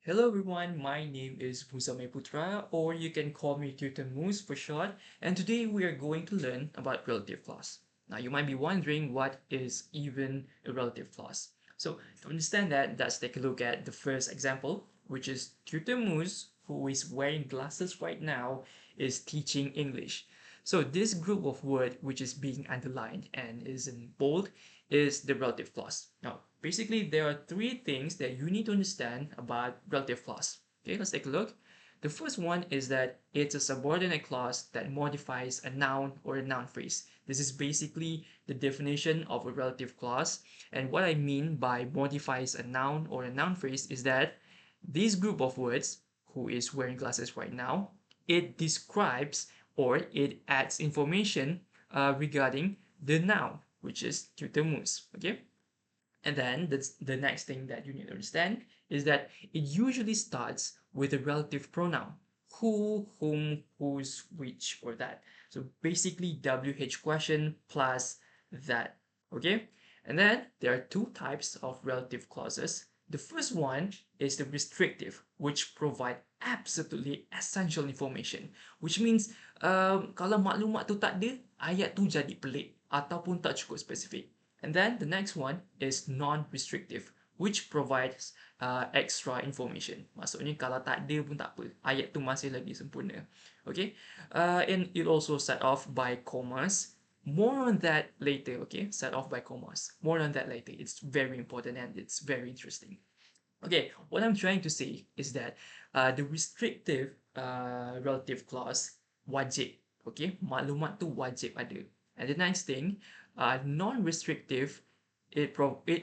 Hello everyone, my name is Musame Putra, or you can call me Tutor Moose for short, and today we are going to learn about relative clause. Now you might be wondering what is even a relative clause. So to understand that, let's take a look at the first example, which is Tutor Moose, who is wearing glasses right now, is teaching English. So this group of word which is being underlined and is in bold is the relative clause. Now, basically, there are three things that you need to understand about relative clause. Okay, let's take a look. The first one is that it's a subordinate clause that modifies a noun or a noun phrase. This is basically the definition of a relative clause. And what I mean by modifies a noun or a noun phrase is that this group of words, who is wearing glasses right now, it describes or it adds information regarding the noun, which is tutor moose. Okay, and then the next thing that you need to understand is that it usually starts with a relative pronoun: who, whom, whose, which, or that. So basically WH question plus that. Okay, and then there are two types of relative clauses. The first one is the restrictive, which provide absolutely essential information, which means kalau maklumat tu tak ada, ayat tu jadi pelik ataupun tak cukup spesifik. And then the next one is non-restrictive, which provides extra information. Maksudnya kalau tak ada pun tak apa, ayat tu masih lagi sempurna. Okay, and it also set off by commas. More on that later. Okay, set off by commas. More on that later. It's very important and it's very interesting. Okay, what I'm trying to say is that the restrictive relative clause wajib. Okay, maklumat tu wajib ada. And the next thing, non-restrictive, it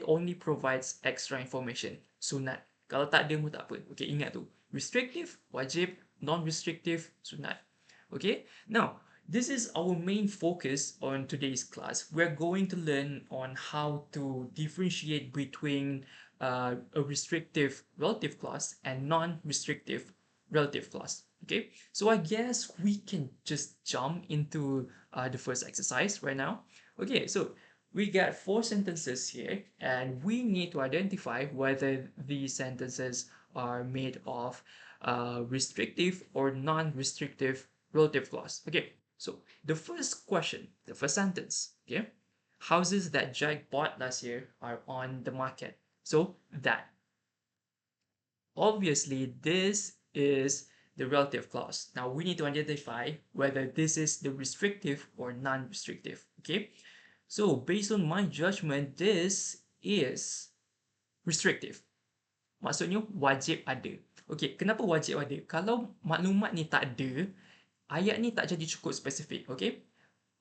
only provides extra information. Sunat. Kalau tak ada pun tak apa. Okay, ingat tu. Restrictive, wajib. Non-restrictive, sunat. Okay, now this is our main focus on today's class. We're going to learn on how to differentiate between a restrictive relative clause and non-restrictive relative clause. Okay, so I guess we can just jump into the first exercise right now. Okay, so we got four sentences here, and we need to identify whether these sentences are made of restrictive or non-restrictive relative clause. Okay, so the first question, the first sentence, okay, houses that Jack bought last year are on the market. So that. Obviously, this is the relative clause. Now we need to identify whether this is the restrictive or non-restrictive. Okay, so based on my judgment, this is restrictive. Maksudnya wajib ada. Okay, kenapa wajib ada? Kalau maklumat ni tak ada, ayat ni tak jadi cukup spesifik. Okay,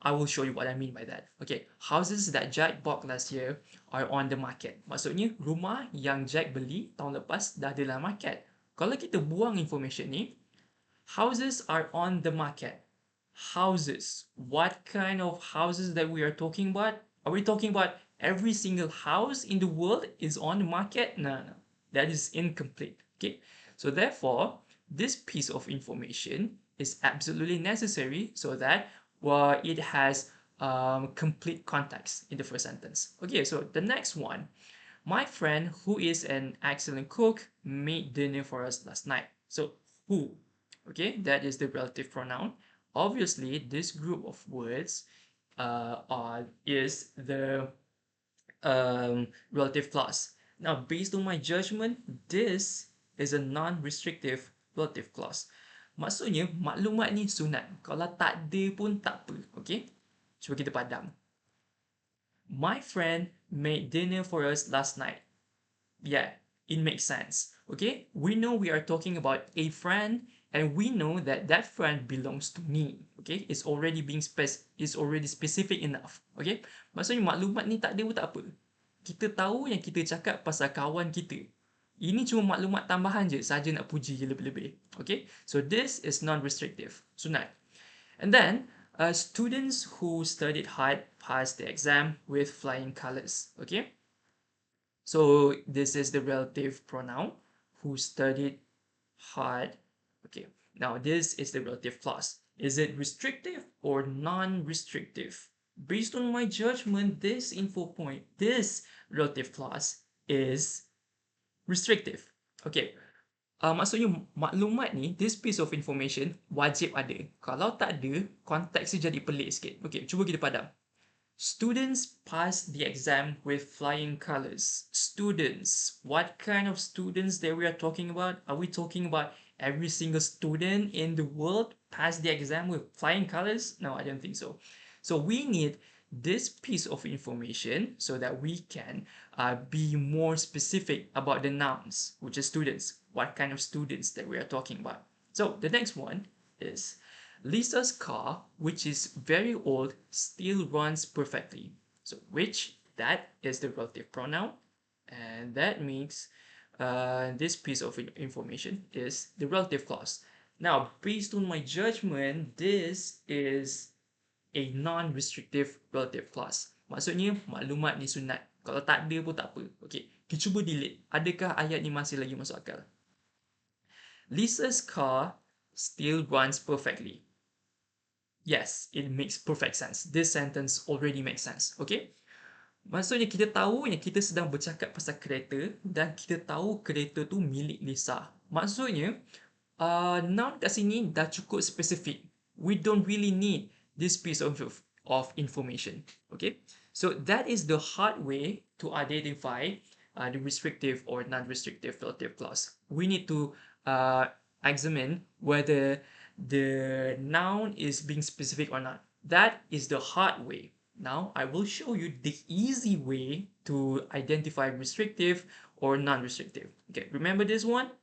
I will show you what I mean by that. Okay, houses that Jack bought last year are on the market. Maksudnya rumah yang Jack beli tahun lepas dah ada dalam market. Kalau kita buang information ni, houses are on the market. Houses. What kind of houses that we are talking about? Are we talking about every single house in the world is on the market? No, no. That is incomplete. Okay. So therefore, this piece of information is absolutely necessary so that it has complete context in the first sentence. Okay, so the next one. My friend, who is an excellent cook, made dinner for us last night. So who? Okay, that is the relative pronoun. Obviously, this group of words is the relative clause. Now, based on my judgment, this is a non-restrictive relative clause. Maksudnya, maklumat ni sunat. Kalau tak ada pun tak apa. Okay? Cuba kita padam. My friend made dinner for us last night. Yeah, it makes sense. Okay? We know we are talking about a friend, and we know that that friend belongs to me. Okay? It's already specific enough. Okay? Maksudnya maklumat ni tak ada pun tak apa. Kita tahu yang kita cakap pasal kawan kita. Ini cuma maklumat tambahan je, saja nak puji lebih-lebih. Okay? So this is non-restrictive. Sunat. And then, students who studied hard passed the exam with flying colors. Okay? So this is the relative pronoun, who studied hard. Okay, now this is the relative clause. Is it restrictive or non-restrictive? Based on my judgment, this info point, this relative clause is restrictive. Okay, Maksudnya maklumat ni, this piece of information wajib ada. Kalau tak ada, konteks dia jadi pelik sikit. Okay, cuba kita padam. Students pass the exam with flying colors. Students. What kind of students that we are talking about? Are we talking about every single student in the world pass the exam with flying colors? No, I don't think so. So we need this piece of information so that we can be more specific about the nouns, which is students. What kind of students that we are talking about? So the next one is Lisa's car, which is very old, still runs perfectly. So which, that is the relative pronoun, and that means this piece of information is the relative clause. Now, based on my judgment, this is a non-restrictive relative clause. Maksudnya, maklumat ni sunat. Kalau tak ada pun tak apa. Okay, kita cuba delete. Adakah ayat ni masih lagi masuk akal? Lisa's car still runs perfectly. Yes, it makes perfect sense. This sentence already makes sense. Okay? Maksudnya kita tahu yang kita sedang bercakap pasal kereta dan kita tahu kereta tu milik Lisa. Maksudnya, noun kat sini dah cukup spesifik. We don't really need this piece of information. Okay? So that is the hard way to identify the restrictive or non-restrictive relative clause. We need to examine whether the noun is being specific or not. That is the hard way. Now I will show you the easy way to identify restrictive or non-restrictive. Okay, remember this one?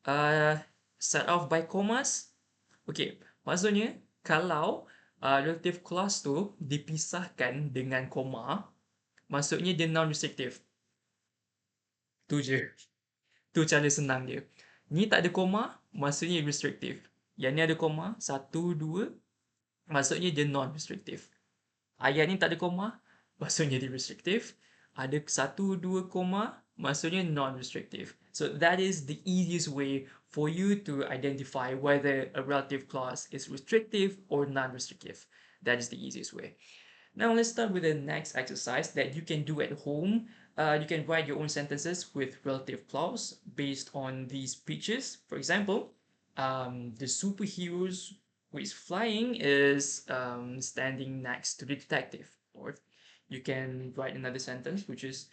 Start off by commas. Okay, maksudnya kalau relative clause tu dipisahkan dengan koma, maksudnya dia non-restrictive. Tu je. Tu cara senang dia. Ni tak ada koma, maksudnya restrictive. Yang ni ada koma, 1, 2, maksudnya dia non-restrictive. Ayat ni tak ada koma, maksudnya dia restrictive. Ada 1, 2 koma, maksudnya non-restrictive. So that is the easiest way for you to identify whether a relative clause is restrictive or non-restrictive. That is the easiest way. Now let's start with the next exercise that you can do at home. You can write your own sentences with relative clause based on these pictures. For example, the superheroes who is flying is standing next to the detective. Or you can write another sentence which is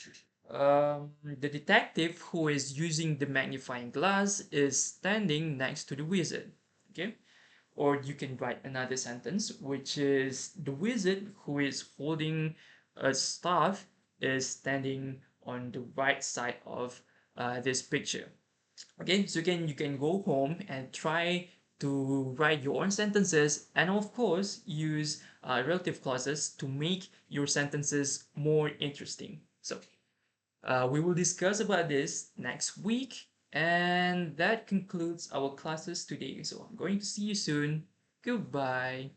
the detective who is using the magnifying glass is standing next to the wizard. Okay? Or you can write another sentence which is the wizard who is holding a staff is standing on the right side of this picture. Okay, so again, you can go home and try to write your own sentences and of course use relative clauses to make your sentences more interesting. So we will discuss about this next week, and that concludes our classes today. So I'm going to see you soon. Goodbye.